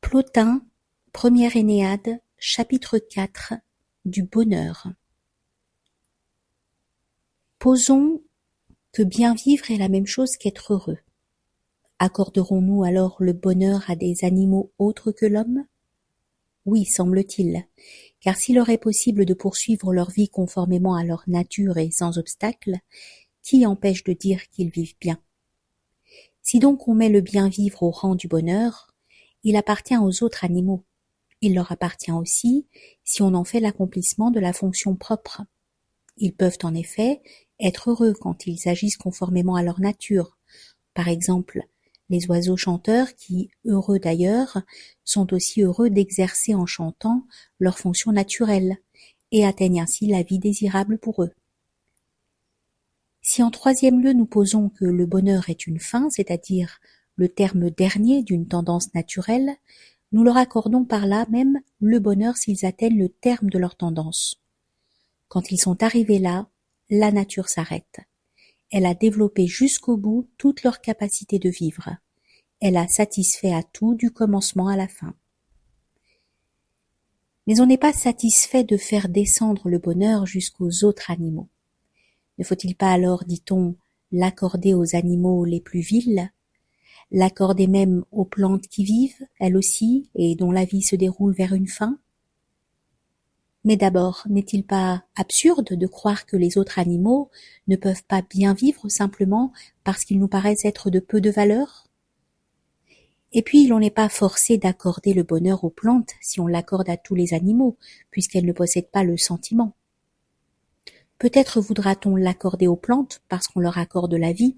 Plotin, Première Énéade, chapitre 4 du bonheur. Posons que bien vivre est la même chose qu'être heureux. Accorderons-nous alors le bonheur à des animaux autres que l'homme? Oui, semble-t-il, car s'il leur est possible de poursuivre leur vie conformément à leur nature et sans obstacle, qui empêche de dire qu'ils vivent bien? Si donc on met le bien vivre au rang du bonheur, il appartient aux autres animaux. Il leur appartient aussi si on en fait l'accomplissement de la fonction propre. Ils peuvent en effet être heureux quand ils agissent conformément à leur nature. Par exemple, les oiseaux chanteurs qui, heureux d'ailleurs, sont aussi heureux d'exercer en chantant leur fonction naturelle et atteignent ainsi la vie désirable pour eux. Si en troisième lieu nous posons que le bonheur est une fin, c'est-à-dire le terme dernier d'une tendance naturelle, nous leur accordons par là même le bonheur s'ils atteignent le terme de leur tendance. Quand ils sont arrivés là, la nature s'arrête. Elle a développé jusqu'au bout toute leur capacité de vivre. Elle a satisfait à tout du commencement à la fin. Mais on n'est pas satisfait de faire descendre le bonheur jusqu'aux autres animaux. Ne faut-il pas alors, dit-on, l'accorder aux animaux les plus vils, l'accorder même aux plantes qui vivent, elles aussi, et dont la vie se déroule vers une fin? Mais d'abord, n'est-il pas absurde de croire que les autres animaux ne peuvent pas bien vivre simplement parce qu'ils nous paraissent être de peu de valeur? Et puis, l'on n'est pas forcé d'accorder le bonheur aux plantes si on l'accorde à tous les animaux, puisqu'elles ne possèdent pas le sentiment. Peut-être voudra-t-on l'accorder aux plantes parce qu'on leur accorde la vie,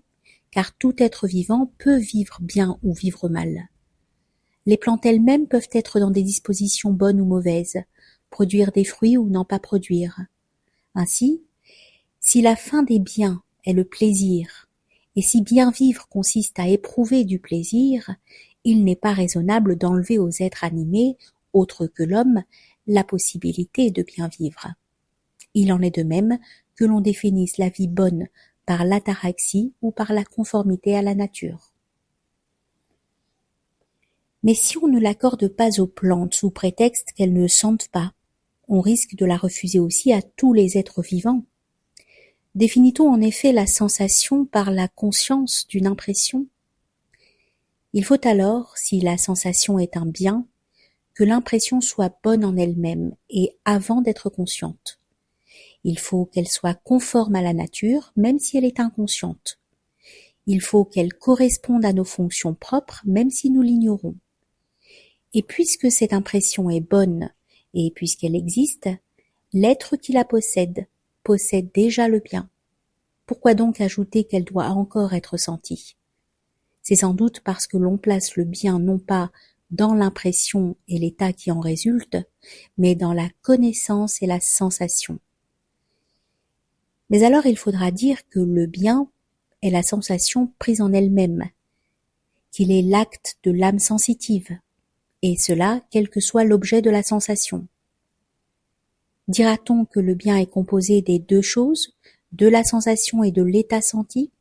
car tout être vivant peut vivre bien ou vivre mal. Les plantes elles-mêmes peuvent être dans des dispositions bonnes ou mauvaises, produire des fruits ou n'en pas produire. Ainsi, si la fin des biens est le plaisir, et si bien vivre consiste à éprouver du plaisir, il n'est pas raisonnable d'enlever aux êtres animés, autres que l'homme, la possibilité de bien vivre. Il en est de même que l'on définisse la vie bonne par l'ataraxie ou par la conformité à la nature. Mais si on ne l'accorde pas aux plantes sous prétexte qu'elles ne sentent pas, on risque de la refuser aussi à tous les êtres vivants. Définit-on en effet la sensation par la conscience d'une impression? Il faut alors, si la sensation est un bien, que l'impression soit bonne en elle-même et avant d'être consciente. Il faut qu'elle soit conforme à la nature, même si elle est inconsciente. Il faut qu'elle corresponde à nos fonctions propres, même si nous l'ignorons. Et puisque cette impression est bonne, et puisqu'elle existe, l'être qui la possède déjà le bien. Pourquoi donc ajouter qu'elle doit encore être sentie? C'est sans doute parce que l'on place le bien non pas dans l'impression et l'état qui en résulte, mais dans la connaissance et la sensation. Mais alors il faudra dire que le bien est la sensation prise en elle-même, qu'il est l'acte de l'âme sensitive, et cela quel que soit l'objet de la sensation. Dira-t-on que le bien est composé des deux choses, de la sensation et de l'état senti?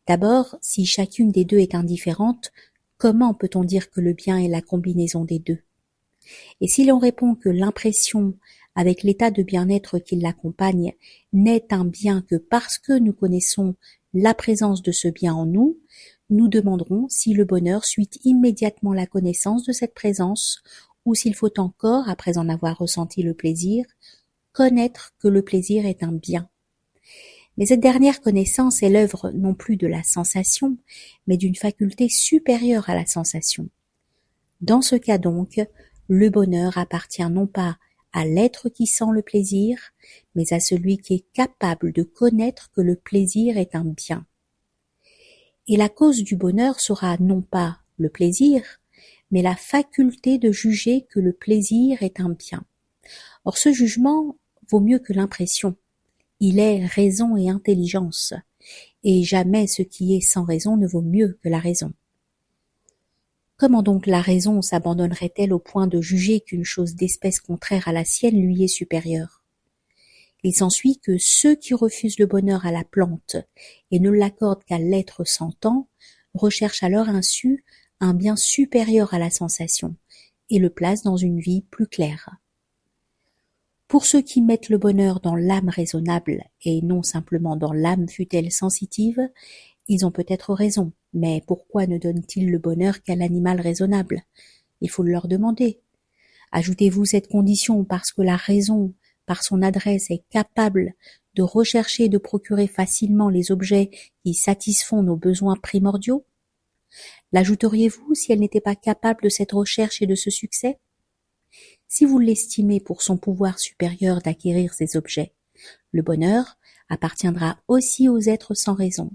D'abord, si chacune des deux est indifférente, comment peut-on dire que le bien est la combinaison des deux? Et si l'on répond que l'impression, avec l'état de bien-être qui l'accompagne, n'est un bien que parce que nous connaissons la présence de ce bien en nous, nous demanderons si le bonheur suit immédiatement la connaissance de cette présence, ou s'il faut encore, après en avoir ressenti le plaisir, connaître que le plaisir est un bien. Mais cette dernière connaissance est l'œuvre non plus de la sensation, mais d'une faculté supérieure à la sensation. Dans ce cas donc, le bonheur appartient non pas à l'être qui sent le plaisir, mais à celui qui est capable de connaître que le plaisir est un bien. Et la cause du bonheur sera non pas le plaisir, mais la faculté de juger que le plaisir est un bien. Or ce jugement vaut mieux que l'impression. Il est raison et intelligence, et jamais ce qui est sans raison ne vaut mieux que la raison. Comment donc la raison s'abandonnerait-elle au point de juger qu'une chose d'espèce contraire à la sienne lui est supérieure? Il s'ensuit que ceux qui refusent le bonheur à la plante et ne l'accordent qu'à l'être sentant recherchent à leur insu un bien supérieur à la sensation et le place dans une vie plus claire. Pour ceux qui mettent le bonheur dans l'âme raisonnable et non simplement dans l'âme fût-elle sensitive, ils ont peut-être raison, mais pourquoi ne donnent-ils le bonheur qu'à l'animal raisonnable? Il faut le leur demander. Ajoutez-vous cette condition parce que la raison, par son adresse, est capable de rechercher et de procurer facilement les objets qui satisfont nos besoins primordiaux? L'ajouteriez-vous si elle n'était pas capable de cette recherche et de ce succès? Si vous l'estimez pour son pouvoir supérieur d'acquérir ces objets, le bonheur appartiendra aussi aux êtres sans raison.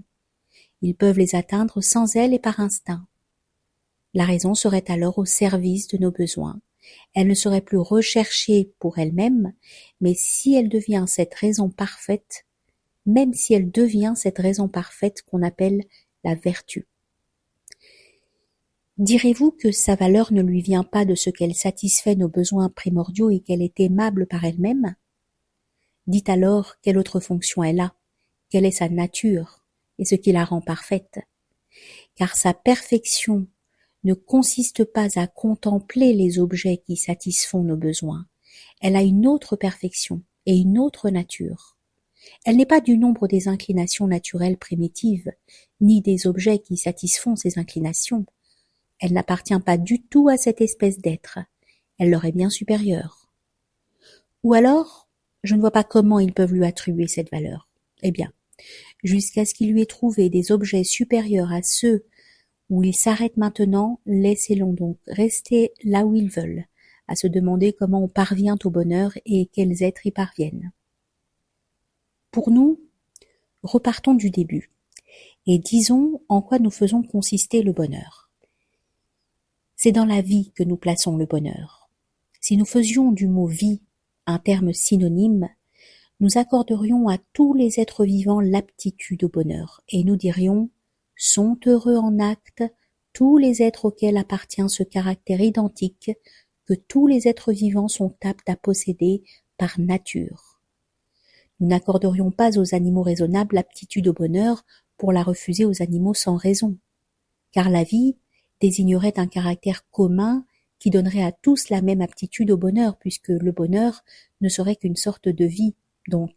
Ils peuvent les atteindre sans elle et par instinct. La raison serait alors au service de nos besoins. Elle ne serait plus recherchée pour elle-même, mais si elle devient cette raison parfaite, même si elle devient cette raison parfaite qu'on appelle la vertu. Direz-vous que sa valeur ne lui vient pas de ce qu'elle satisfait nos besoins primordiaux et qu'elle est aimable par elle-même? Dites alors quelle autre fonction elle a, quelle est sa nature et ce qui la rend parfaite. Car sa perfection ne consiste pas à contempler les objets qui satisfont nos besoins. Elle a une autre perfection et une autre nature. Elle n'est pas du nombre des inclinations naturelles primitives, ni des objets qui satisfont ces inclinations. Elle n'appartient pas du tout à cette espèce d'être. Elle leur est bien supérieure. Ou alors, je ne vois pas comment ils peuvent lui attribuer cette valeur. Eh bien, jusqu'à ce qu'il lui ait trouvé des objets supérieurs à ceux où ils s'arrêtent maintenant, laissez-les donc rester là où ils veulent, à se demander comment on parvient au bonheur et quels êtres y parviennent. Pour nous, repartons du début, et disons en quoi nous faisons consister le bonheur. C'est dans la vie que nous plaçons le bonheur. Si nous faisions du mot vie un terme synonyme, nous accorderions à tous les êtres vivants l'aptitude au bonheur, et nous dirions « sont heureux en acte tous les êtres auxquels appartient ce caractère identique que tous les êtres vivants sont aptes à posséder par nature ». Nous n'accorderions pas aux animaux raisonnables l'aptitude au bonheur pour la refuser aux animaux sans raison, car la vie désignerait un caractère commun qui donnerait à tous la même aptitude au bonheur, puisque le bonheur ne serait qu'une sorte de vie. Donc,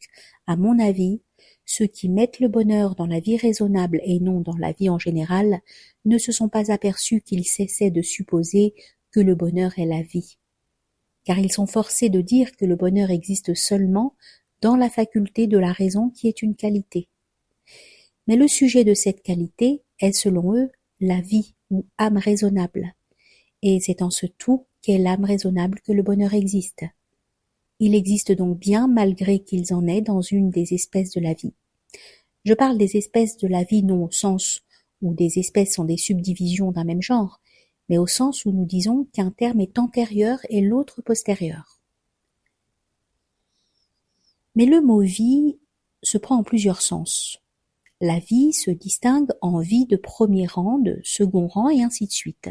à mon avis, ceux qui mettent le bonheur dans la vie raisonnable et non dans la vie en général ne se sont pas aperçus qu'ils cessaient de supposer que le bonheur est la vie. Car ils sont forcés de dire que le bonheur existe seulement dans la faculté de la raison qui est une qualité. Mais le sujet de cette qualité est, selon eux, la vie ou âme raisonnable. Et c'est en ce tout qu'est l'âme raisonnable que le bonheur existe. Il existe donc bien malgré qu'ils en aient dans une des espèces de la vie. Je parle des espèces de la vie non au sens où des espèces sont des subdivisions d'un même genre, mais au sens où nous disons qu'un terme est antérieur et l'autre postérieur. Mais le mot vie se prend en plusieurs sens. La vie se distingue en vie de premier rang, de second rang et ainsi de suite.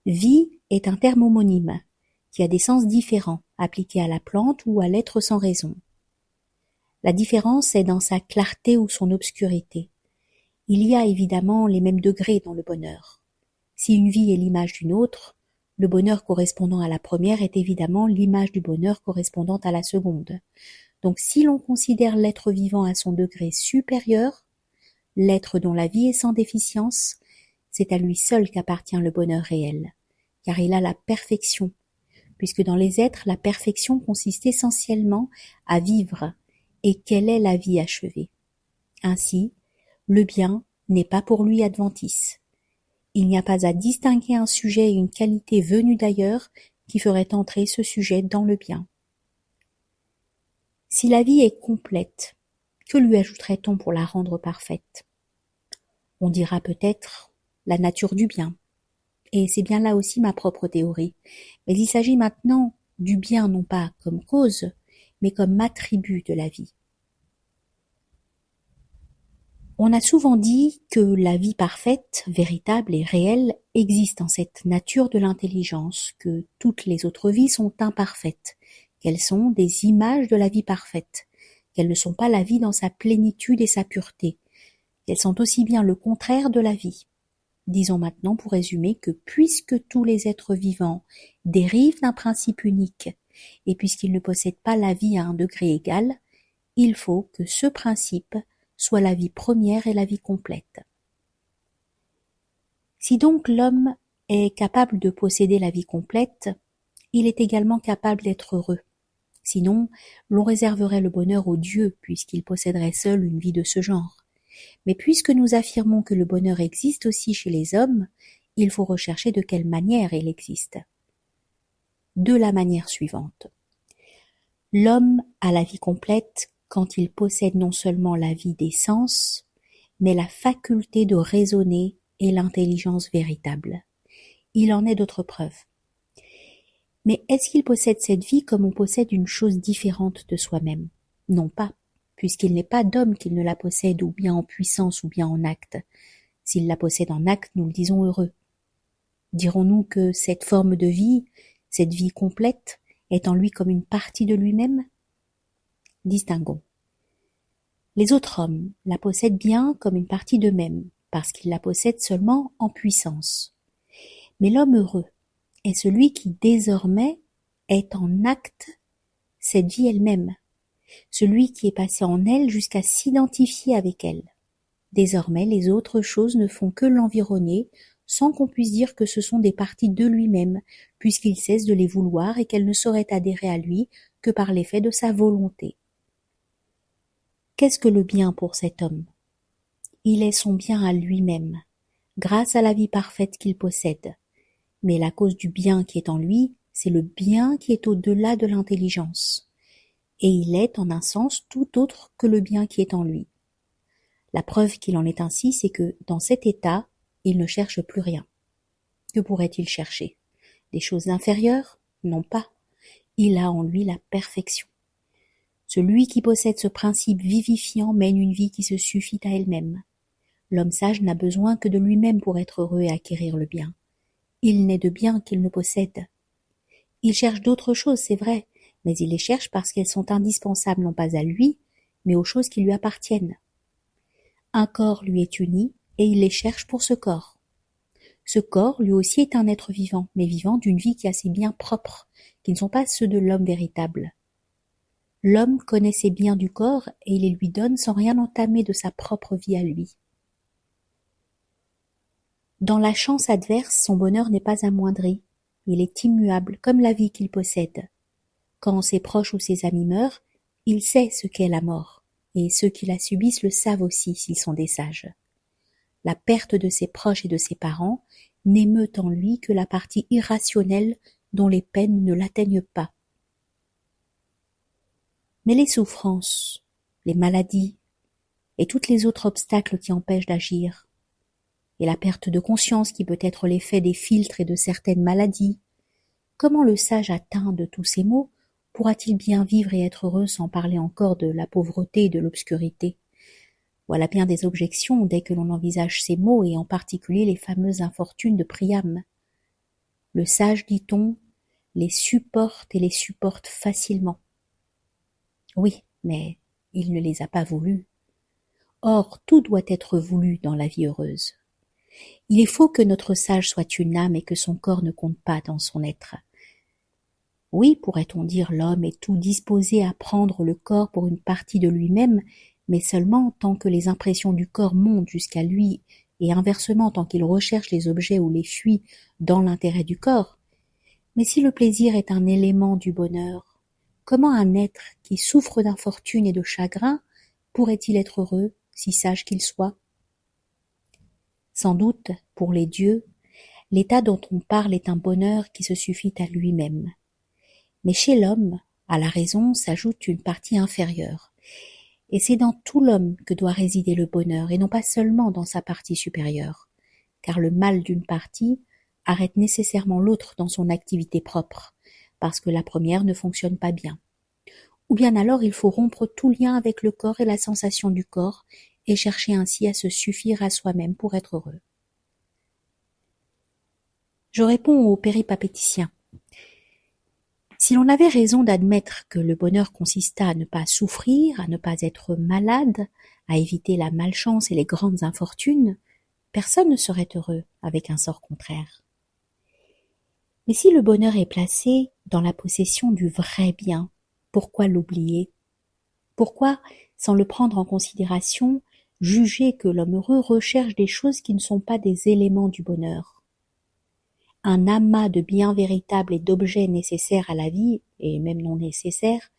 Vie est un terme homonyme qui a des sens différents appliqués à la plante ou à l'être sans raison. La différence est dans sa clarté ou son obscurité. Il y a évidemment les mêmes degrés dans le bonheur. Si une vie est l'image d'une autre, le bonheur correspondant à la première est évidemment l'image du bonheur correspondant à la seconde. Donc si l'on considère l'être vivant à son degré supérieur, l'être dont la vie est sans déficience, c'est à lui seul qu'appartient le bonheur réel, car il a la perfection, puisque dans les êtres, la perfection consiste essentiellement à vivre, et quelle est la vie achevée. Ainsi, le bien n'est pas pour lui adventice. Il n'y a pas à distinguer un sujet et une qualité venue d'ailleurs qui ferait entrer ce sujet dans le bien. Si la vie est complète, que lui ajouterait-on pour la rendre parfaite? On dira peut-être la nature du bien. Et c'est bien là aussi ma propre théorie. Mais il s'agit maintenant du bien non pas comme cause, mais comme attribut de la vie. On a souvent dit que la vie parfaite, véritable et réelle existe en cette nature de l'intelligence, que toutes les autres vies sont imparfaites, qu'elles sont des images de la vie parfaite, qu'elles ne sont pas la vie dans sa plénitude et sa pureté, qu'elles sont aussi bien le contraire de la vie. Disons maintenant pour résumer que puisque tous les êtres vivants dérivent d'un principe unique, et puisqu'ils ne possèdent pas la vie à un degré égal, il faut que ce principe soit la vie première et la vie complète. Si donc l'homme est capable de posséder la vie complète, il est également capable d'être heureux. Sinon, l'on réserverait le bonheur aux dieux, puisqu'ils posséderaient seuls une vie de ce genre. Mais puisque nous affirmons que le bonheur existe aussi chez les hommes, il faut rechercher de quelle manière il existe. De la manière suivante. L'homme a la vie complète quand il possède non seulement la vie des sens, mais la faculté de raisonner et l'intelligence véritable. Il en est d'autres preuves. Mais est-ce qu'il possède cette vie comme on possède une chose différente de soi-même? Non pas, puisqu'il n'est pas d'homme qu'il ne la possède ou bien en puissance ou bien en acte. S'il la possède en acte, nous le disons heureux. Dirons-nous que cette forme de vie, cette vie complète, est en lui comme une partie de lui-même? Distinguons. Les autres hommes la possèdent bien comme une partie d'eux-mêmes, parce qu'ils la possèdent seulement en puissance. Mais l'homme heureux est celui qui désormais est en acte cette vie elle-même, celui qui est passé en elle jusqu'à s'identifier avec elle. Désormais, les autres choses ne font que l'environner, sans qu'on puisse dire que ce sont des parties de lui-même, puisqu'il cesse de les vouloir et qu'elles ne sauraient adhérer à lui que par l'effet de sa volonté. Qu'est-ce que le bien pour cet homme? Il est son bien à lui-même, grâce à la vie parfaite qu'il possède. Mais la cause du bien qui est en lui, c'est le bien qui est au-delà de l'intelligence. Et il est, en un sens, tout autre que le bien qui est en lui. La preuve qu'il en est ainsi, c'est que, dans cet état, il ne cherche plus rien. Que pourrait-il chercher? Des choses inférieures? Non pas. Il a en lui la perfection. Celui qui possède ce principe vivifiant mène une vie qui se suffit à elle-même. L'homme sage n'a besoin que de lui-même pour être heureux et acquérir le bien. Il n'est de bien qu'il ne possède. Il cherche d'autres choses, c'est vrai, mais il les cherche parce qu'elles sont indispensables non pas à lui, mais aux choses qui lui appartiennent. Un corps lui est uni, et il les cherche pour ce corps. Ce corps, lui aussi, est un être vivant, mais vivant d'une vie qui a ses biens propres, qui ne sont pas ceux de l'homme véritable. L'homme connaît ses biens du corps, et il les lui donne sans rien entamer de sa propre vie à lui. Dans la chance adverse, son bonheur n'est pas amoindri. Il est immuable, comme la vie qu'il possède. Quand ses proches ou ses amis meurent, il sait ce qu'est la mort, et ceux qui la subissent le savent aussi s'ils sont des sages. La perte de ses proches et de ses parents n'émeut en lui que la partie irrationnelle dont les peines ne l'atteignent pas. Mais les souffrances, les maladies, et tous les autres obstacles qui empêchent d'agir, et la perte de conscience qui peut être l'effet des filtres et de certaines maladies, comment le sage atteint de tous ces maux pourra-t-il bien vivre et être heureux sans parler encore de la pauvreté et de l'obscurité? Voilà bien des objections dès que l'on envisage ces maux et en particulier les fameuses infortunes de Priam. Le sage, dit-on, les supporte et les supporte facilement. Oui, mais il ne les a pas voulues. Or, tout doit être voulu dans la vie heureuse. Il est faux que notre sage soit une âme et que son corps ne compte pas dans son être. Oui, pourrait-on dire, l'homme est tout disposé à prendre le corps pour une partie de lui-même, mais seulement tant que les impressions du corps montent jusqu'à lui et inversement tant qu'il recherche les objets ou les fuit dans l'intérêt du corps. Mais si le plaisir est un élément du bonheur, comment un être qui souffre d'infortune et de chagrin pourrait-il être heureux, si sage qu'il soit? Sans doute, pour les dieux, l'état dont on parle est un bonheur qui se suffit à lui-même. Mais chez l'homme, à la raison s'ajoute une partie inférieure. Et c'est dans tout l'homme que doit résider le bonheur, et non pas seulement dans sa partie supérieure, car le mal d'une partie arrête nécessairement l'autre dans son activité propre, parce que la première ne fonctionne pas bien. Ou bien alors il faut rompre tout lien avec le corps et la sensation du corps, et chercher ainsi à se suffire à soi-même pour être heureux. Je réponds au péripatéticien. Si l'on avait raison d'admettre que le bonheur consista à ne pas souffrir, à ne pas être malade, à éviter la malchance et les grandes infortunes, Personne ne serait heureux avec un sort contraire. Mais si le bonheur est placé dans la possession du vrai bien, pourquoi l'oublier? Pourquoi, sans le prendre en considération, juger que l'homme heureux recherche des choses qui ne sont pas des éléments du bonheur? Un amas de biens véritables et d'objets nécessaires à la vie, et même non nécessaires,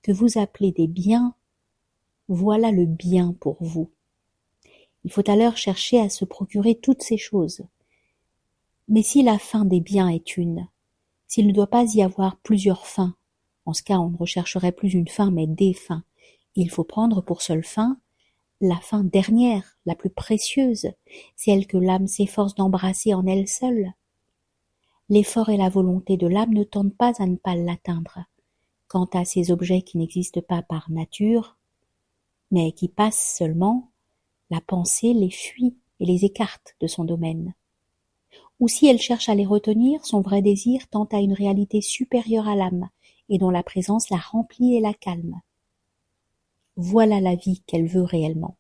que vous appelez des biens, voilà le bien pour vous. Il faut alors chercher à se procurer toutes ces choses. Mais si la fin des biens est une, s'il ne doit pas y avoir plusieurs fins, en ce cas on ne rechercherait plus une fin mais des fins, il faut prendre pour seule fin la fin dernière, la plus précieuse, celle que l'âme s'efforce d'embrasser en elle seule. L'effort et la volonté de l'âme ne tendent pas à ne pas l'atteindre. Quant à ces objets qui n'existent pas par nature, mais qui passent seulement, la pensée les fuit et les écarte de son domaine. Ou si elle cherche à les retenir, son vrai désir tend à une réalité supérieure à l'âme, et dont la présence la remplit et la calme. Voilà la vie qu'elle veut réellement.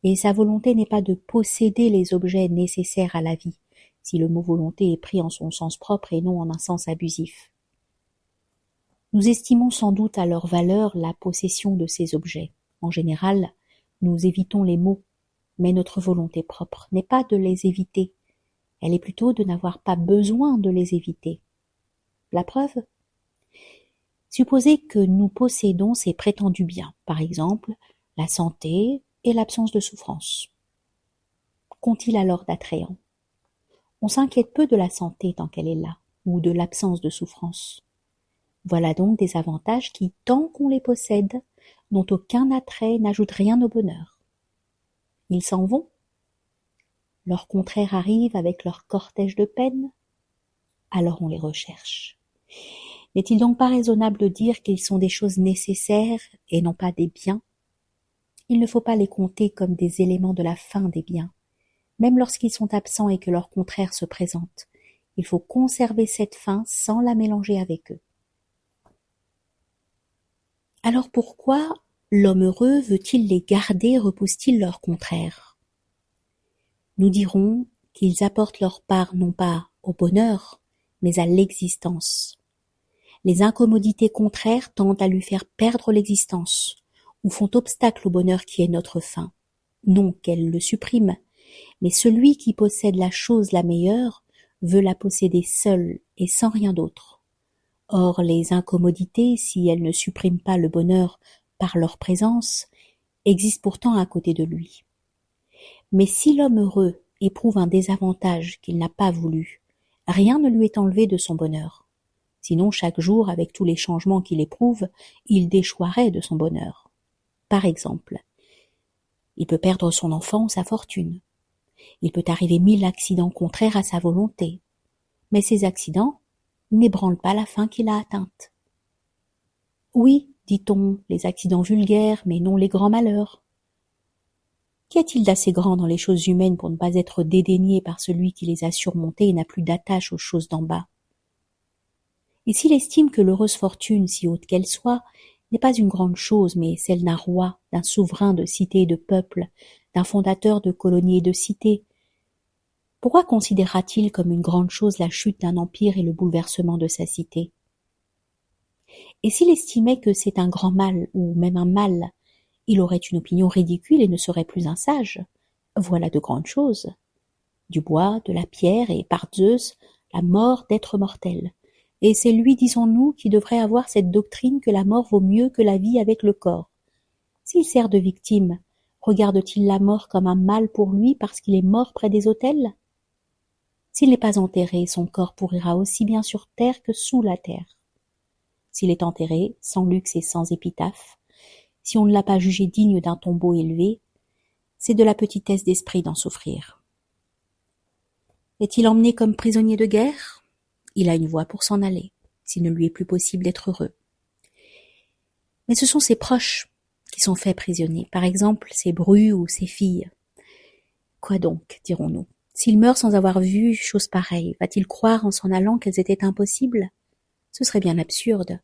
Et sa volonté n'est pas de posséder les objets nécessaires à la vie, si le mot volonté est pris en son sens propre et non en un sens abusif. Nous estimons sans doute à leur valeur la possession de ces objets. En général, nous évitons les mots, mais notre volonté propre n'est pas de les éviter, elle est plutôt de n'avoir pas besoin de les éviter. La preuve? Supposez que nous possédons ces prétendus biens, par exemple la santé et l'absence de souffrance. Qu'ont-ils alors d'attrayant? On s'inquiète peu de la santé tant qu'elle est là, ou de l'absence de souffrance. Voilà donc des avantages qui, tant qu'on les possède, n'ont aucun attrait et n'ajoutent rien au bonheur. Ils s'en vont. Leur contraire arrive avec leur cortège de peines. Alors on les recherche. N'est-il donc pas raisonnable de dire qu'ils sont des choses nécessaires et non pas des biens? Il ne faut pas les compter comme des éléments de la fin des biens. Même lorsqu'ils sont absents et que leur contraire se présente, il faut conserver cette fin sans la mélanger avec eux. Alors pourquoi l'homme heureux veut-il les garder et repousse-t-il leur contraire? Nous dirons qu'ils apportent leur part non pas au bonheur, mais à l'existence. Les incommodités contraires tendent à lui faire perdre l'existence, ou font obstacle au bonheur qui est notre fin. Non qu'elles le suppriment, mais celui qui possède la chose la meilleure veut la posséder seule et sans rien d'autre. Or les incommodités, si elles ne suppriment pas le bonheur par leur présence, existent pourtant à côté de lui. Mais si l'homme heureux éprouve un désavantage qu'il n'a pas voulu, rien ne lui est enlevé de son bonheur. Sinon, chaque jour, avec tous les changements qu'il éprouve, il déchoirait de son bonheur. Par exemple, il peut perdre son enfant ou sa fortune. Il peut arriver 1000 accidents contraires à sa volonté. Mais ces accidents n'ébranlent pas la fin qu'il a atteinte. Oui, dit-on, les accidents vulgaires, mais non les grands malheurs. Qu'y a-t-il d'assez grand dans les choses humaines pour ne pas être dédaigné par celui qui les a surmontées et n'a plus d'attache aux choses d'en bas? Et s'il estime que l'heureuse fortune, si haute qu'elle soit, n'est pas une grande chose, mais celle d'un roi, d'un souverain de cité et de peuple, d'un fondateur de colonies et de cités, pourquoi considérera-t-il comme une grande chose la chute d'un empire et le bouleversement de sa cité? Et s'il estimait que c'est un grand mal, ou même un mal, il aurait une opinion ridicule et ne serait plus un sage. Voilà de grandes choses. Du bois, de la pierre et, par Zeus, la mort d'êtres mortels. Et c'est lui, disons-nous, qui devrait avoir cette doctrine que la mort vaut mieux que la vie avec le corps. S'il sert de victime, regarde-t-il la mort comme un mal pour lui parce qu'il est mort près des autels? S'il n'est pas enterré, son corps pourrira aussi bien sur terre que sous la terre. S'il est enterré, sans luxe et sans épitaphe, si on ne l'a pas jugé digne d'un tombeau élevé, c'est de la petitesse d'esprit d'en souffrir. Est-il emmené comme prisonnier de guerre? Il a une voie pour s'en aller, s'il ne lui est plus possible d'être heureux. Mais ce sont ses proches qui sont faits prisonniers, par exemple ses brus ou ses filles. Quoi donc, dirons-nous? S'il meurt sans avoir vu chose pareille, va-t-il croire en s'en allant qu'elles étaient impossibles? Ce serait bien absurde.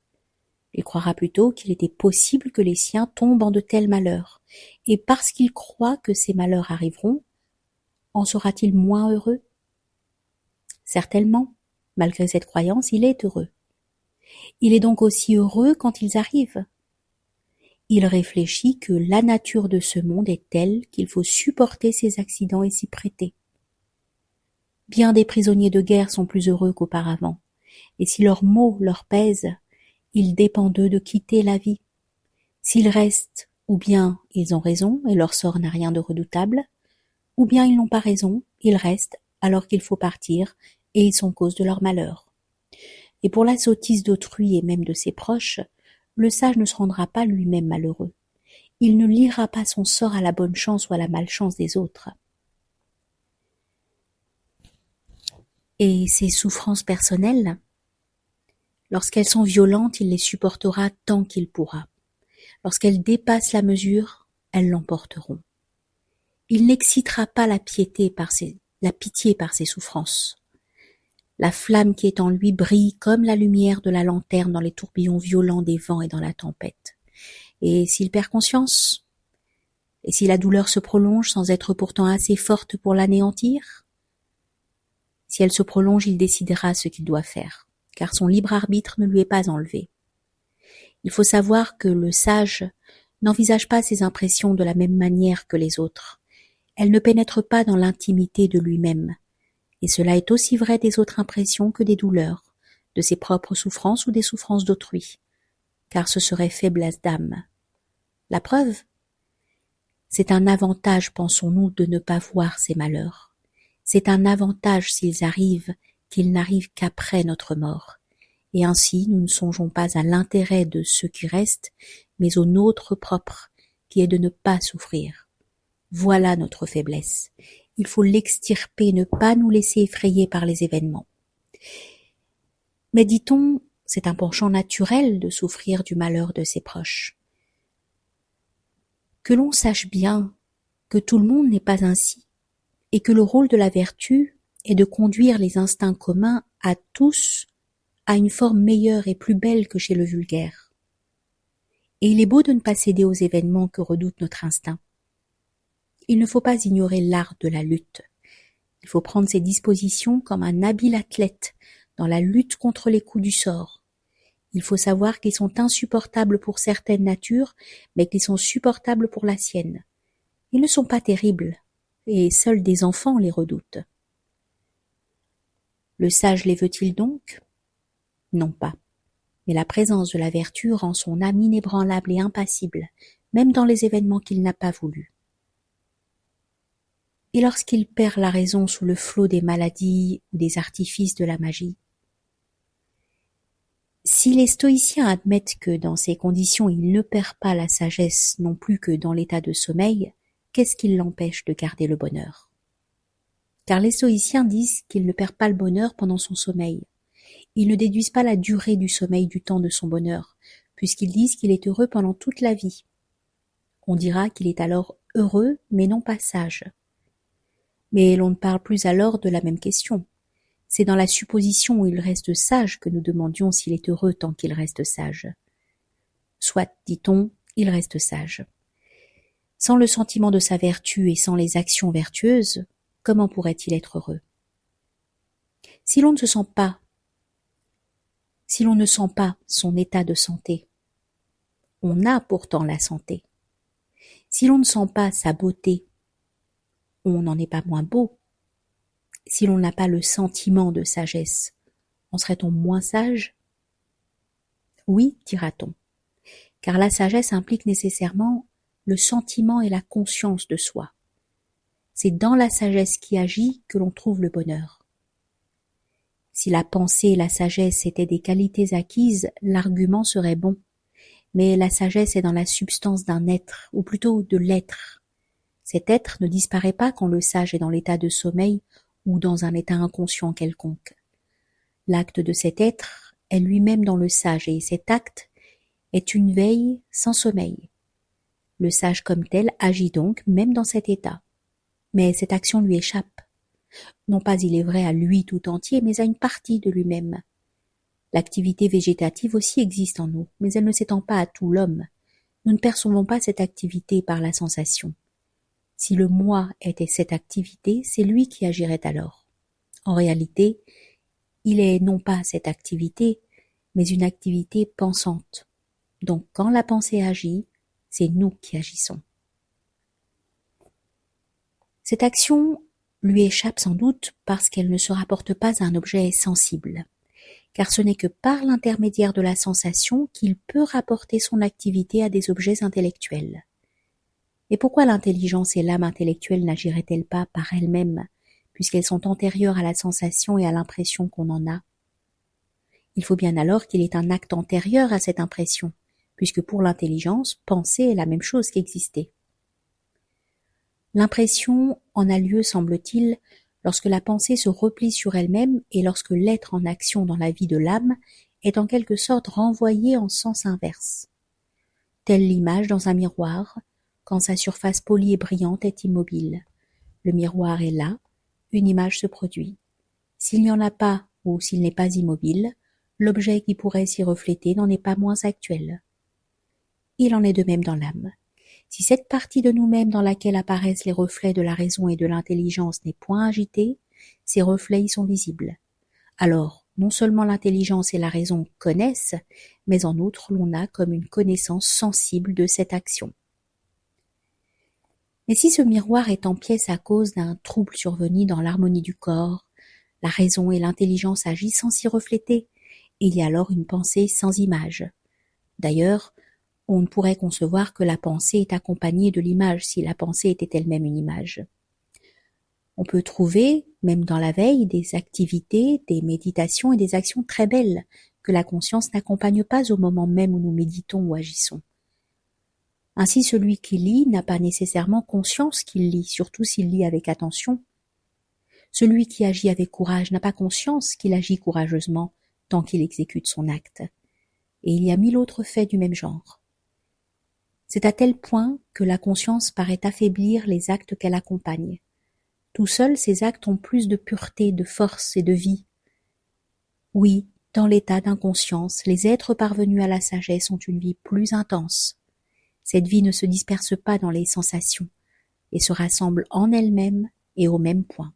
Il croira plutôt qu'il était possible que les siens tombent en de tels malheurs, et parce qu'il croit que ces malheurs arriveront, en sera-t-il moins heureux? Certainement, malgré cette croyance, il est heureux. Il est donc aussi heureux quand ils arrivent. Il réfléchit que la nature de ce monde est telle qu'il faut supporter ces accidents et s'y prêter. Bien des prisonniers de guerre sont plus heureux qu'auparavant, et si leurs maux leur pèsent, il dépend d'eux de quitter la vie. S'ils restent, ou bien ils ont raison et leur sort n'a rien de redoutable, ou bien ils n'ont pas raison, ils restent alors qu'il faut partir et ils sont cause de leur malheur. Et pour la sottise d'autrui et même de ses proches, le sage ne se rendra pas lui-même malheureux. Il ne liera pas son sort à la bonne chance ou à la malchance des autres. Et ses souffrances personnelles, lorsqu'elles sont violentes, il les supportera tant qu'il pourra. Lorsqu'elles dépassent la mesure, elles l'emporteront. Il n'excitera pas la pitié par ses souffrances. La flamme qui est en lui brille comme la lumière de la lanterne dans les tourbillons violents des vents et dans la tempête. Et s'il perd conscience, et si la douleur se prolonge sans être pourtant assez forte pour l'anéantir, si elle se prolonge, il décidera ce qu'il doit faire, car son libre arbitre ne lui est pas enlevé. Il faut savoir que le sage n'envisage pas ses impressions de la même manière que les autres. Elles ne pénètrent pas dans l'intimité de lui-même, et cela est aussi vrai des autres impressions que des douleurs, de ses propres souffrances ou des souffrances d'autrui, car ce serait faiblesse d'âme. La preuve, c'est un avantage, pensons-nous, de ne pas voir ces malheurs. C'est un avantage s'ils arrivent, qu'ils n'arrivent qu'après notre mort. Et ainsi, nous ne songeons pas à l'intérêt de ceux qui restent, mais au nôtre propre, qui est de ne pas souffrir. Voilà notre faiblesse. Il faut l'extirper, ne pas nous laisser effrayer par les événements. Mais dit-on, c'est un penchant naturel de souffrir du malheur de ses proches. Que l'on sache bien que tout le monde n'est pas ainsi, et que le rôle de la vertu est de conduire les instincts communs à tous à une forme meilleure et plus belle que chez le vulgaire. Et il est beau de ne pas céder aux événements que redoute notre instinct. Il ne faut pas ignorer l'art de la lutte. Il faut prendre ses dispositions comme un habile athlète dans la lutte contre les coups du sort. Il faut savoir qu'ils sont insupportables pour certaines natures, mais qu'ils sont supportables pour la sienne. Ils ne sont pas terribles, et seuls des enfants les redoutent. Le sage les veut-il donc? Non pas. Mais la présence de la vertu rend son âme inébranlable et impassible, même dans les événements qu'il n'a pas voulus. Et lorsqu'il perd la raison sous le flot des maladies ou des artifices de la magie, si les stoïciens admettent que dans ces conditions il ne perd pas la sagesse non plus que dans l'état de sommeil, qu'est-ce qui l'empêche de garder le bonheur? Car les stoïciens disent qu'il ne perd pas le bonheur pendant son sommeil. Ils ne déduisent pas la durée du sommeil du temps de son bonheur, puisqu'ils disent qu'il est heureux pendant toute la vie. On dira qu'il est alors heureux, mais non pas sage. Mais l'on ne parle plus alors de la même question. C'est dans la supposition où il reste sage que nous demandions s'il est heureux tant qu'il reste sage. Soit, dit-on, il reste sage. Sans le sentiment de sa vertu et sans les actions vertueuses, comment pourrait-il être heureux? Si l'on ne sent pas son état de santé, on a pourtant la santé. Si l'on ne sent pas sa beauté, on n'en est pas moins beau. Si l'on n'a pas le sentiment de sagesse, en serait-on moins sage? Oui, dira-t-on, car la sagesse implique nécessairement le sentiment et la conscience de soi. C'est dans la sagesse qui agit que l'on trouve le bonheur. Si la pensée et la sagesse étaient des qualités acquises, l'argument serait bon. Mais la sagesse est dans la substance d'un être, ou plutôt de l'être. Cet être ne disparaît pas quand le sage est dans l'état de sommeil ou dans un état inconscient quelconque. L'acte de cet être est lui-même dans le sage, et cet acte est une veille sans sommeil. Le sage comme tel agit donc même dans cet état. Mais cette action lui échappe. Non pas, il est vrai, à lui tout entier, mais à une partie de lui-même. L'activité végétative aussi existe en nous, mais elle ne s'étend pas à tout l'homme. Nous ne percevons pas cette activité par la sensation. Si le moi était cette activité, c'est lui qui agirait alors. En réalité, il est non pas cette activité, mais une activité pensante. Donc quand la pensée agit, c'est nous qui agissons. Cette action lui échappe sans doute parce qu'elle ne se rapporte pas à un objet sensible, car ce n'est que par l'intermédiaire de la sensation qu'il peut rapporter son activité à des objets intellectuels. Et pourquoi l'intelligence et l'âme intellectuelle n'agiraient-elles pas par elles-mêmes, puisqu'elles sont antérieures à la sensation et à l'impression qu'on en a? Il faut bien alors qu'il y ait un acte antérieur à cette impression, puisque pour l'intelligence, penser est la même chose qu'exister. L'impression en a lieu, semble-t-il, lorsque la pensée se replie sur elle-même et lorsque l'être en action dans la vie de l'âme est en quelque sorte renvoyé en sens inverse. Telle l'image dans un miroir, quand sa surface polie et brillante est immobile. Le miroir est là, une image se produit. S'il n'y en a pas ou s'il n'est pas immobile, l'objet qui pourrait s'y refléter n'en est pas moins actuel. Il en est de même dans l'âme. Si cette partie de nous-mêmes dans laquelle apparaissent les reflets de la raison et de l'intelligence n'est point agitée, ces reflets y sont visibles. Alors, non seulement l'intelligence et la raison connaissent, mais en outre l'on a comme une connaissance sensible de cette action. Mais si ce miroir est en pièces à cause d'un trouble survenu dans l'harmonie du corps, la raison et l'intelligence agissent sans s'y refléter, et il y a alors une pensée sans image. D'ailleurs, on ne pourrait concevoir que la pensée est accompagnée de l'image si la pensée était elle-même une image. On peut trouver, même dans la veille, des activités, des méditations et des actions très belles que la conscience n'accompagne pas au moment même où nous méditons ou agissons. Ainsi, celui qui lit n'a pas nécessairement conscience qu'il lit, surtout s'il lit avec attention. Celui qui agit avec courage n'a pas conscience qu'il agit courageusement tant qu'il exécute son acte. Et il y a 1000 autres faits du même genre. C'est à tel point que la conscience paraît affaiblir les actes qu'elle accompagne. Tout seuls, ces actes ont plus de pureté, de force et de vie. Oui, dans l'état d'inconscience, les êtres parvenus à la sagesse ont une vie plus intense. Cette vie ne se disperse pas dans les sensations et se rassemble en elle-même et au même point.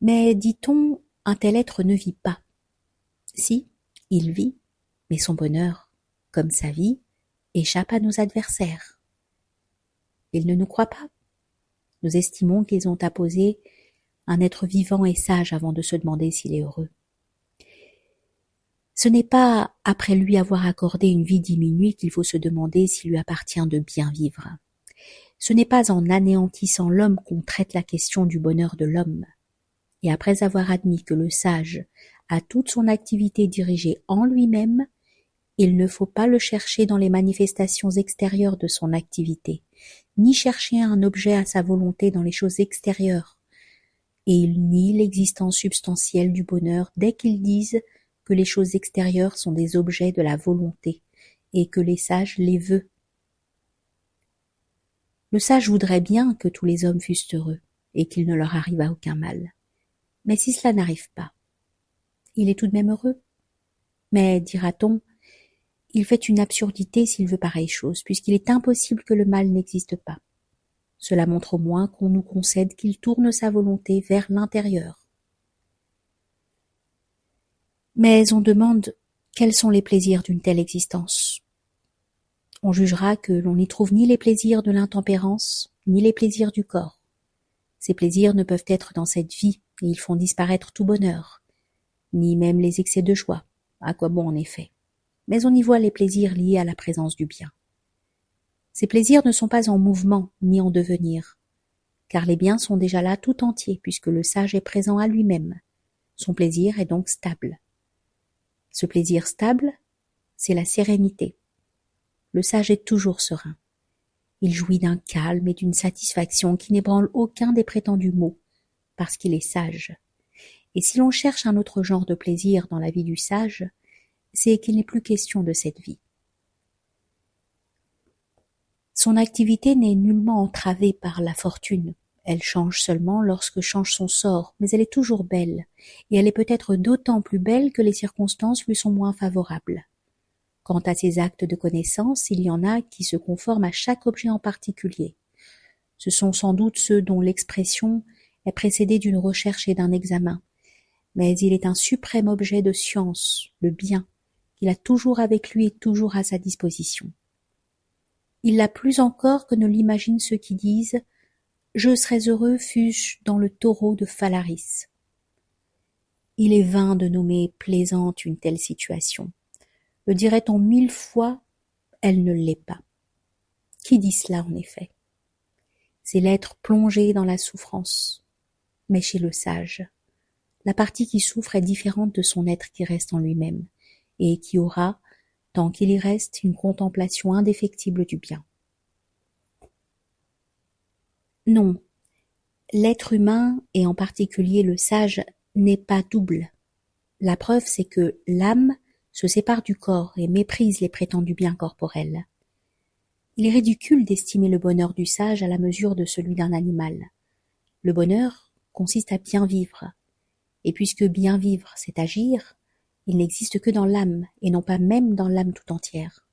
Mais, dit-on, un tel être ne vit pas. Si, il vit, mais son bonheur, comme sa vie, échappe à nos adversaires. Ils ne nous croient pas. Nous estimons qu'ils ont apposé un être vivant et sage avant de se demander s'il est heureux. Ce n'est pas après lui avoir accordé une vie diminuée qu'il faut se demander s'il lui appartient de bien vivre. Ce n'est pas en anéantissant l'homme qu'on traite la question du bonheur de l'homme. Et après avoir admis que le sage a toute son activité dirigée en lui-même, il ne faut pas le chercher dans les manifestations extérieures de son activité, ni chercher un objet à sa volonté dans les choses extérieures. Et ils nient l'existence substantielle du bonheur dès qu'ils disent que les choses extérieures sont des objets de la volonté et que les sages les veulent. Le sage voudrait bien que tous les hommes fussent heureux et qu'il ne leur arrivât aucun mal. Mais si cela n'arrive pas, il est tout de même heureux. Mais, dira-t-on, il fait une absurdité s'il veut pareille chose, puisqu'il est impossible que le mal n'existe pas. Cela montre au moins qu'on nous concède qu'il tourne sa volonté vers l'intérieur. Mais on demande quels sont les plaisirs d'une telle existence. On jugera que l'on n'y trouve ni les plaisirs de l'intempérance, ni les plaisirs du corps. Ces plaisirs ne peuvent être dans cette vie, et ils font disparaître tout bonheur, ni même les excès de joie, à quoi bon en effet. Mais on y voit les plaisirs liés à la présence du bien. Ces plaisirs ne sont pas en mouvement, ni en devenir, car les biens sont déjà là tout entiers, puisque le sage est présent à lui-même. Son plaisir est donc stable. Ce plaisir stable, c'est la sérénité. Le sage est toujours serein. Il jouit d'un calme et d'une satisfaction qui n'ébranle aucun des prétendus maux, parce qu'il est sage. Et si l'on cherche un autre genre de plaisir dans la vie du sage, c'est qu'il n'est plus question de cette vie. Son activité n'est nullement entravée par la fortune. Elle change seulement lorsque change son sort, mais elle est toujours belle, et elle est peut-être d'autant plus belle que les circonstances lui sont moins favorables. Quant à ses actes de connaissance, il y en a qui se conforment à chaque objet en particulier. Ce sont sans doute ceux dont l'expression est précédée d'une recherche et d'un examen. Mais il est un suprême objet de science, le bien, qu'il a toujours avec lui et toujours à sa disposition. Il l'a plus encore que ne l'imaginent ceux qui disent « Je serais heureux fût-je dans le taureau de Phalaris ». Il est vain de nommer plaisante une telle situation. Le dirait-on 1000 fois, elle ne l'est pas. Qui dit cela en effet? C'est l'être plongé dans la souffrance. Mais chez le sage, la partie qui souffre est différente de son être qui reste en lui-même, et qui aura, tant qu'il y reste, une contemplation indéfectible du bien. Non, l'être humain, et en particulier le sage, n'est pas double. La preuve, c'est que l'âme se sépare du corps et méprise les prétendus biens corporels. Il est ridicule d'estimer le bonheur du sage à la mesure de celui d'un animal. Le bonheur consiste à bien vivre, et puisque bien vivre, c'est agir, il n'existe que dans l'âme, et non pas même dans l'âme tout entière.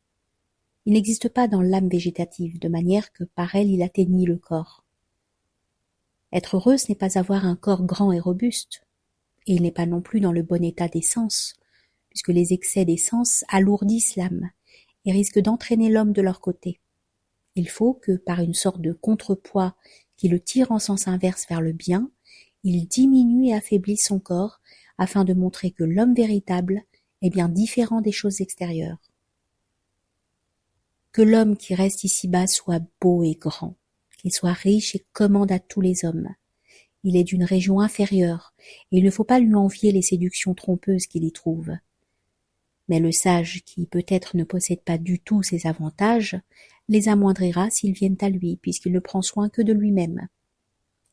Il n'existe pas dans l'âme végétative, de manière que par elle il atteignit le corps. Être heureux, ce n'est pas avoir un corps grand et robuste, et il n'est pas non plus dans le bon état des sens, puisque les excès des sens alourdissent l'âme, et risquent d'entraîner l'homme de leur côté. Il faut que, par une sorte de contrepoids qui le tire en sens inverse vers le bien, il diminue et affaiblisse son corps, afin de montrer que l'homme véritable est bien différent des choses extérieures. Que l'homme qui reste ici-bas soit beau et grand, qu'il soit riche et commande à tous les hommes. Il est d'une région inférieure, et il ne faut pas lui envier les séductions trompeuses qu'il y trouve. Mais le sage, qui peut-être ne possède pas du tout ces avantages, les amoindrira s'ils viennent à lui, puisqu'il ne prend soin que de lui-même.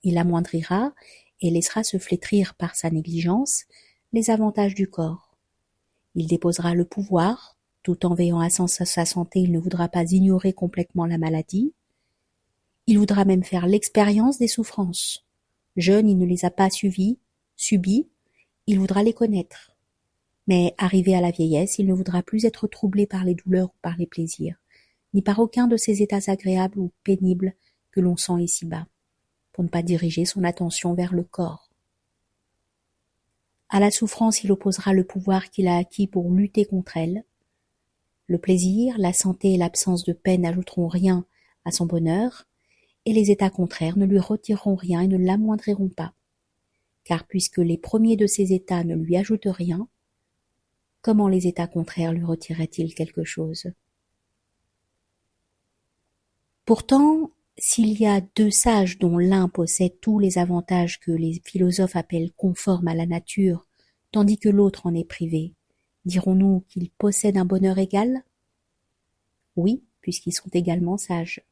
Il amoindrira et laissera se flétrir par sa négligence les avantages du corps. Il déposera le pouvoir, tout en veillant à sa santé, il ne voudra pas ignorer complètement la maladie. Il voudra même faire l'expérience des souffrances. Jeune, il ne les a pas subies, il voudra les connaître. Mais arrivé à la vieillesse, il ne voudra plus être troublé par les douleurs ou par les plaisirs, ni par aucun de ces états agréables ou pénibles que l'on sent ici-bas, pour ne pas diriger son attention vers le corps. À la souffrance, il opposera le pouvoir qu'il a acquis pour lutter contre elle. Le plaisir, la santé et l'absence de peine n'ajouteront rien à son bonheur, et les états contraires ne lui retireront rien et ne l'amoindriront pas. Car puisque les premiers de ces états ne lui ajoutent rien, comment les états contraires lui retireraient-ils quelque chose? Pourtant, s'il y a deux sages dont l'un possède tous les avantages que les philosophes appellent conformes à la nature, tandis que l'autre en est privé, dirons-nous qu'ils possèdent un bonheur égal? Oui, puisqu'ils sont également sages.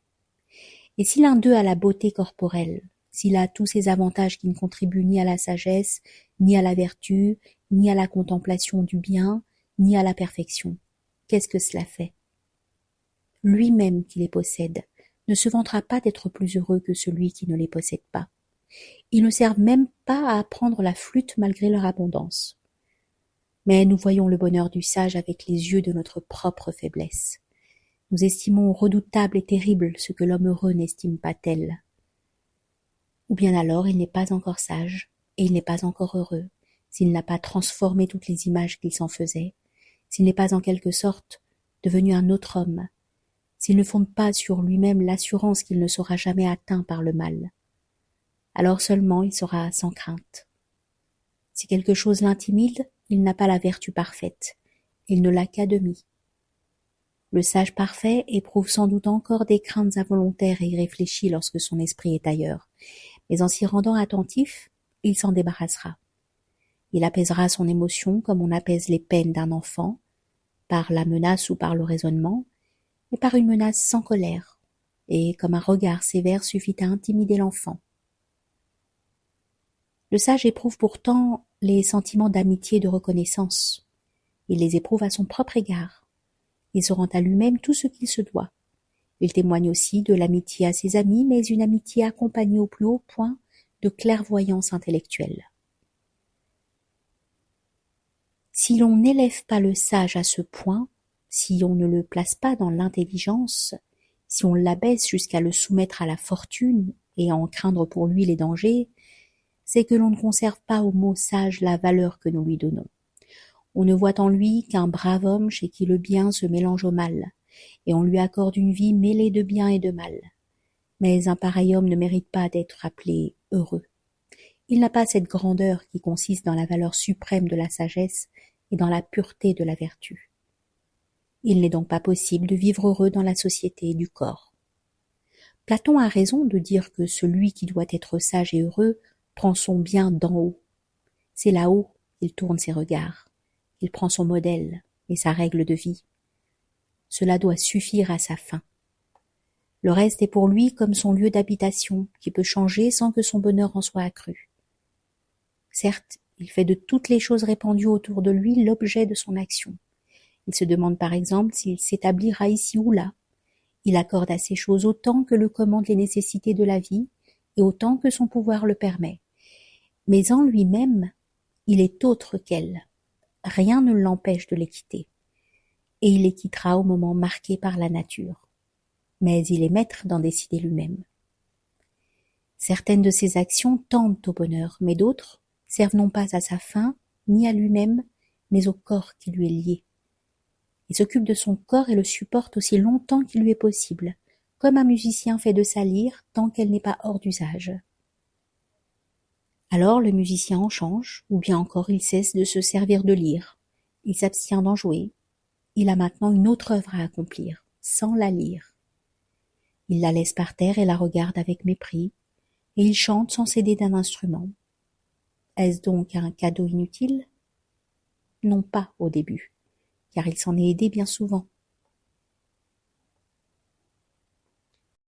Et si l'un d'eux a la beauté corporelle, s'il a tous ces avantages qui ne contribuent ni à la sagesse, ni à la vertu, ni à la contemplation du bien, ni à la perfection, qu'est-ce que cela fait? Lui-même qui les possède ne se vantera pas d'être plus heureux que celui qui ne les possède pas. Ils ne servent même pas à apprendre la flûte malgré leur abondance. Mais nous voyons le bonheur du sage avec les yeux de notre propre faiblesse. Nous estimons redoutable et terrible ce que l'homme heureux n'estime pas tel. Ou bien alors il n'est pas encore sage, et il n'est pas encore heureux, s'il n'a pas transformé toutes les images qu'il s'en faisait, s'il n'est pas en quelque sorte devenu un autre homme, s'il ne fonde pas sur lui-même l'assurance qu'il ne sera jamais atteint par le mal. Alors seulement il sera sans crainte. Si quelque chose l'intimide, il n'a pas la vertu parfaite, il ne l'a qu'à demi. Le sage parfait éprouve sans doute encore des craintes involontaires et irréfléchies lorsque son esprit est ailleurs, mais en s'y rendant attentif, il s'en débarrassera. Il apaisera son émotion comme on apaise les peines d'un enfant, par la menace ou par le raisonnement, mais par une menace sans colère, et comme un regard sévère suffit à intimider l'enfant. Le sage éprouve pourtant les sentiments d'amitié et de reconnaissance. Il les éprouve à son propre égard. Il se rend à lui-même tout ce qu'il se doit. Il témoigne aussi de l'amitié à ses amis, mais une amitié accompagnée au plus haut point de clairvoyance intellectuelle. Si l'on n'élève pas le sage à ce point, si on ne le place pas dans l'intelligence, si on l'abaisse jusqu'à le soumettre à la fortune et à en craindre pour lui les dangers, c'est que l'on ne conserve pas au mot sage la valeur que nous lui donnons. On ne voit en lui qu'un brave homme chez qui le bien se mélange au mal, et on lui accorde une vie mêlée de bien et de mal. Mais un pareil homme ne mérite pas d'être appelé heureux. Il n'a pas cette grandeur qui consiste dans la valeur suprême de la sagesse et dans la pureté de la vertu. Il n'est donc pas possible de vivre heureux dans la société du corps. Platon a raison de dire que celui qui doit être sage et heureux prend son bien d'en haut. C'est là-haut qu'il tourne ses regards. Il prend son modèle et sa règle de vie. Cela doit suffire à sa fin. Le reste est pour lui comme son lieu d'habitation, qui peut changer sans que son bonheur en soit accru. Certes, il fait de toutes les choses répandues autour de lui l'objet de son action. Il se demande par exemple s'il s'établira ici ou là. Il accorde à ces choses autant que le commandent les nécessités de la vie et autant que son pouvoir le permet. Mais en lui-même, il est autre qu'elle. Rien ne l'empêche de les quitter. Et il les quittera au moment marqué par la nature. Mais il est maître d'en décider lui-même. Certaines de ses actions tendent au bonheur, mais d'autres servent non pas à sa fin, ni à lui-même, mais au corps qui lui est lié. Il s'occupe de son corps et le supporte aussi longtemps qu'il lui est possible, comme un musicien fait de sa lyre tant qu'elle n'est pas hors d'usage. Alors le musicien en change, ou bien encore il cesse de se servir de lyre. Il s'abstient d'en jouer. Il a maintenant une autre œuvre à accomplir, sans la lyre. Il la laisse par terre et la regarde avec mépris, et il chante sans s'aider d'un instrument. Est-ce donc un cadeau inutile? Non pas au début, car il s'en est aidé bien souvent,